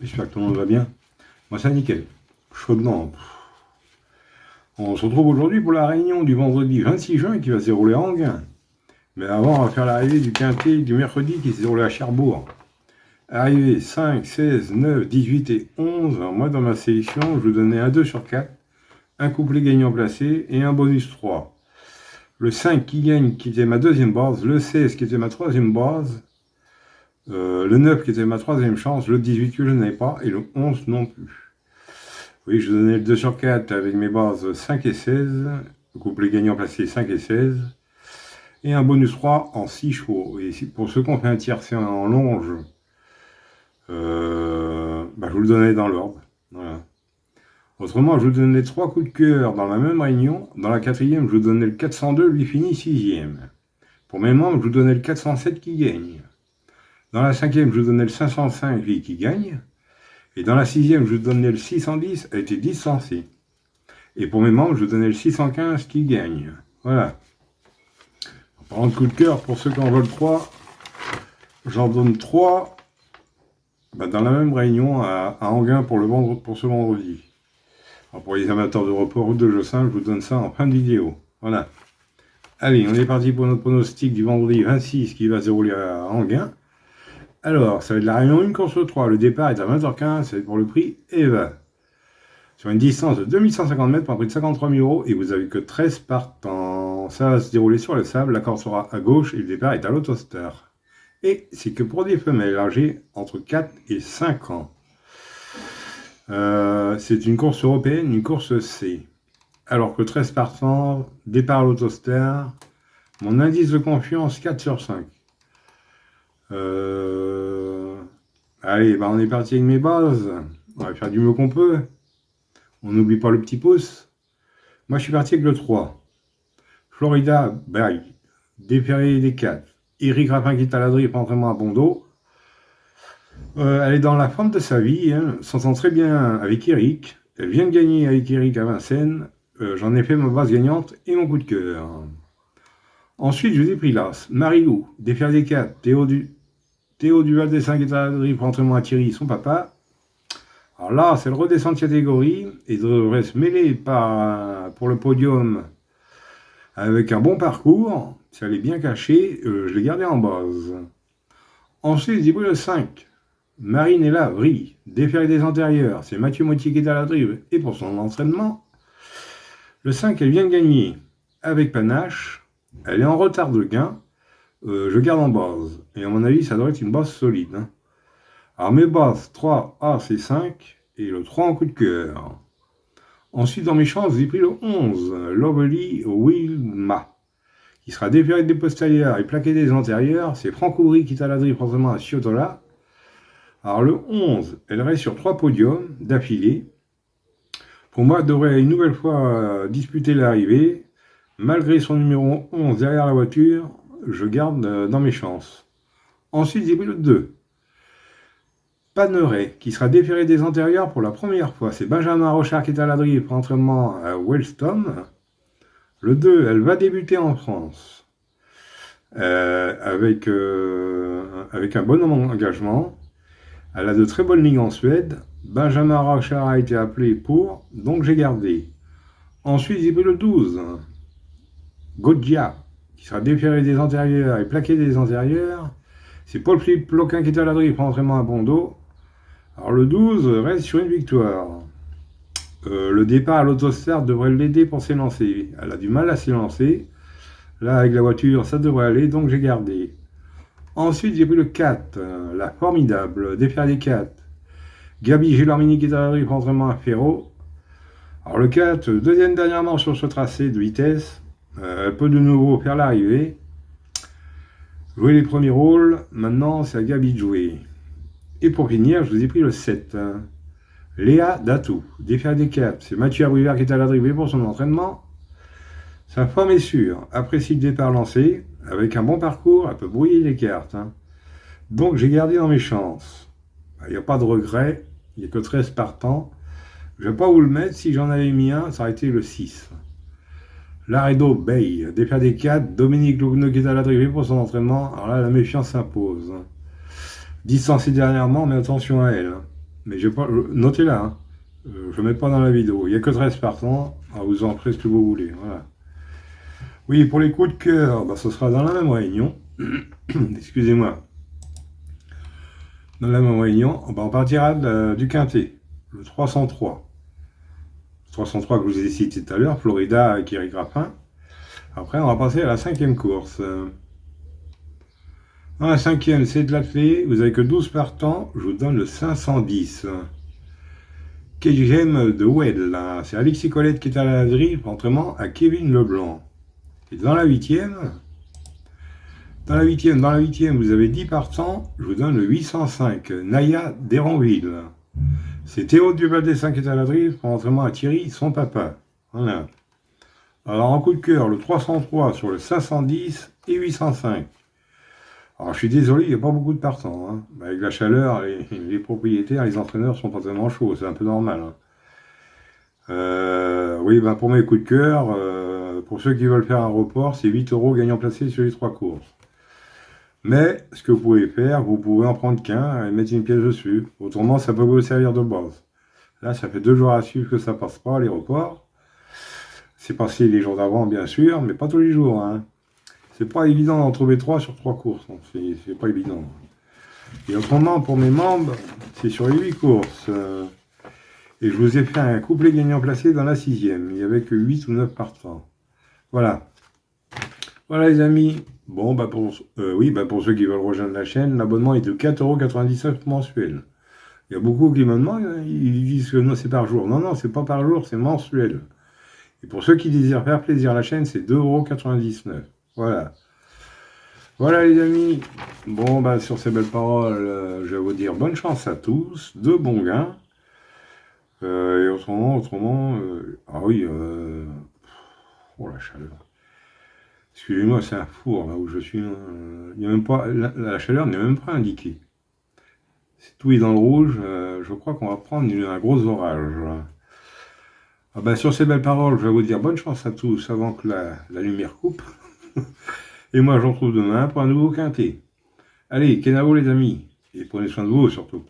J'espère que tout le monde va bien. Moi, c'est nickel. Chaudement. On se retrouve aujourd'hui pour la réunion du vendredi 26 juin qui va se dérouler à Enghien. Mais avant, on va faire l'arrivée du quintet du mercredi qui se déroule à Cherbourg. Arrivée 5, 16, 9, 18 et 11. Alors moi, dans ma sélection, je vous donnais un 2 sur 4, un couplet gagnant placé et un bonus 3. Le 5 qui gagne, qui était ma deuxième base, le 16 qui était ma troisième base, le 9 qui était ma troisième chance, le 18 que je n'avais pas, et le 11 non plus. Oui, je donnais le 2 sur 4 avec mes bases 5 et 16, le couplet gagnant placé 5 et 16, et un bonus 3 en 6 chevaux. Et pour ceux qui ont fait un tiercé en longe, je vous le donnais dans l'ordre. Voilà. Autrement, je vous donnais 3 coups de cœur dans la même réunion. Dans la quatrième, je vous donnais le 402, lui finit 6e. Pour mes membres, je vous donnais le 407 qui gagne. Dans la cinquième, je vous donnais le 505, lui qui gagne. Et dans la sixième, je vous donnais le 610, a été distancé. Et pour mes membres, je vous donnais le 615 qui gagne. Voilà. En parlant de coup de cœur, pour ceux qui en veulent 3, j'en donne 3 dans la même réunion à Enghien pour ce vendredi. Alors pour les amateurs de report ou de jeu simple, je vous donne ça en fin de vidéo. Voilà. Allez, on est parti pour notre pronostic du vendredi 26 qui va se dérouler à Enghien. Alors, ça va être la réunion 1 course 3. Le départ est à 20h15, c'est pour le prix Eva. Sur une distance de 2150 mètres pour un prix de 53 000 € et vous n'avez que 13 partants. Ça va se dérouler sur le sable, la corde sera à gauche et le départ est à l'Autostar. Et c'est que pour des femelles âgées entre 4 et 5 ans. C'est une course européenne, une course C. Alors que 13 partants, départ à l'Autostar, mon indice de confiance 4 sur 5. Allez, on est parti avec mes bases. On va faire du mieux qu'on peut. On n'oublie pas le petit pouce. Moi, je suis parti avec le 3. Florida Bay, déféré des 4. Eric Rapin qui est à la drift, entraînement à bon dos. Elle est dans la forme de sa vie, s'entend très bien avec Eric. Elle vient de gagner avec Eric à Vincennes. J'en ai fait ma base gagnante et mon coup de cœur. Ensuite, je vous ai pris l'As. Marilou, déféré des 4. Théo Duval des 5 est à la drift, entraînement à Thierry, son papa. Alors là, c'est le redescend de catégorie et devrait se mêler pour le podium avec un bon parcours. Si elle est bien cachée, je l'ai gardé en base. Ensuite, j'ai pris le 5. Marinella Vry, déféré des antérieurs. C'est Mathieu Moitié qui est à la drive et pour son entraînement. Le 5, elle vient de gagner avec panache. Elle est en retard de gain. Je garde en base. Et à mon avis, ça doit être une base solide. Alors mes bases, 3, As et 5, et le 3 en coup de cœur. Ensuite, dans mes chances, j'ai pris le 11, Lovely Wilma, qui sera déféré des postérieurs et plaqué des antérieurs. C'est Franck Aubry qui est à la drift, forcément à Ciotola. Alors le 11, elle reste sur 3 podiums d'affilée. Pour moi, elle devrait une nouvelle fois disputer l'arrivée. Malgré son numéro 11 derrière la voiture, je garde dans mes chances. Ensuite, j'ai pris le 2. Paneret, qui sera déféré des antérieurs pour la première fois. C'est Benjamin Rochard qui est à la drive pour entraînement à Wellston. Le 2, elle va débuter en France avec un bon engagement. Elle a de très bonnes lignes en Suède. Benjamin Rochard a été appelé pour, donc j'ai gardé. Ensuite, j'ai pris le 12. Godja, qui sera déféré des antérieurs et plaqué des antérieurs. C'est Paul-Philippe Ploquin qui est à la drive pour entraînement à bon dos. Alors le 12 reste sur une victoire. Le départ à l'Autostar devrait l'aider pour s'élancer. Elle a du mal à s'élancer. Là, avec la voiture, ça devrait aller, donc j'ai gardé. Ensuite, j'ai pris le 4, la formidable, déféré des 4. Gabi Gélormini qui est à la drive pour entraînement à Ferro. Alors le 4, deuxième dernièrement sur ce tracé de vitesse. Elle peut de nouveau faire l'arrivée. Jouer les premiers rôles. Maintenant, c'est à Gabi de jouer. Et pour finir, je vous ai pris le 7. Léa Datou, déféré des 4. C'est Mathieu Abrivard qui est à la drive pour son entraînement. Sa forme est sûre. Apprécie le départ lancé. Avec un bon parcours, elle peut brouiller les cartes. Donc j'ai gardé dans mes chances. Il n'y a pas de regret. Il n'y a que 13 partants. Je ne vais pas vous le mettre. Si j'en avais mis un, ça aurait été le 6. Laredo Bay, déféré des 4. Dominique Lougneau qui est à la drive pour son entraînement. Alors là, la méfiance s'impose. Distancée dernièrement, mais attention à elle. Mais j'ai pas, notez-la, hein. Je ne mets pas dans la vidéo. Il n'y a que 13 partants. Vous en ferez ce que vous voulez. Voilà. Oui, pour les coups de cœur, bah, ce sera dans la même réunion. Excusez-moi. Dans la même réunion, bah, on partira du quintet, le 303. Le 303 que je vous ai cité tout à l'heure, Florida, Kiri Grappin. Après, on va passer à la 5e course. Dans la 5e, c'est de l'athlé. Vous n'avez que 12 partants. Je vous donne le 510. KGM de Well. C'est Alexis Colette qui est à la grille, contrairement à Kevin Leblanc. Et dans la 8e, vous avez 10 partants. Je vous donne le 805. Naya d'Héronville. C'est Théo Duval-Dessin qui est à la grille, contrairement à Thierry, son papa. Voilà. Alors en coup de cœur, le 303 sur le 510 et 805. Alors je suis désolé, il n'y a pas beaucoup de partants. Hein. Avec la chaleur, les propriétaires, les entraîneurs sont pas tellement chauds, c'est un peu normal. Hein. Oui, ben pour mes coups de cœur, pour ceux qui veulent faire un report, c'est 8 € gagnant placé sur les 3 courses. Mais ce que vous pouvez faire, vous pouvez en prendre qu'un et mettre une pièce dessus. Autrement, ça peut vous servir de base. Là, ça fait 2 jours à suivre que ça passe pas, les reports. C'est passé les jours d'avant, bien sûr, mais pas tous les jours. Hein. C'est pas évident d'en trouver 3 sur 3 courses. C'est pas évident. Et autrement, pour mes membres, c'est sur les 8 courses. Et je vous ai fait un couplet gagnant placé dans la 6e. Il n'y avait que 8 ou 9 partants. Voilà. Voilà les amis. Bon, bah pour ceux qui veulent rejoindre la chaîne, l'abonnement est de 4,99 € mensuel. Il y a beaucoup qui me demandent, ils disent que non, c'est par jour. Non, non, c'est pas par jour, c'est mensuel. Et pour ceux qui désirent faire plaisir à la chaîne, c'est 2,99 €. Voilà. Voilà les amis. Bon, bah sur ces belles paroles, je vais vous dire bonne chance à tous, de bons gains. Et autrement, ah oui, oh la chaleur. Excusez-moi, c'est un four là où je suis. Il y a même pas, la chaleur n'est même pas indiquée. C'est tout est dans le rouge. Je crois qu'on va prendre un gros orage. Ah ben, sur ces belles paroles, je vais vous dire bonne chance à tous avant que la lumière coupe. Et moi, je vous retrouve demain pour un nouveau quintet. Allez, Kenavo les amis. Et prenez soin de vous surtout.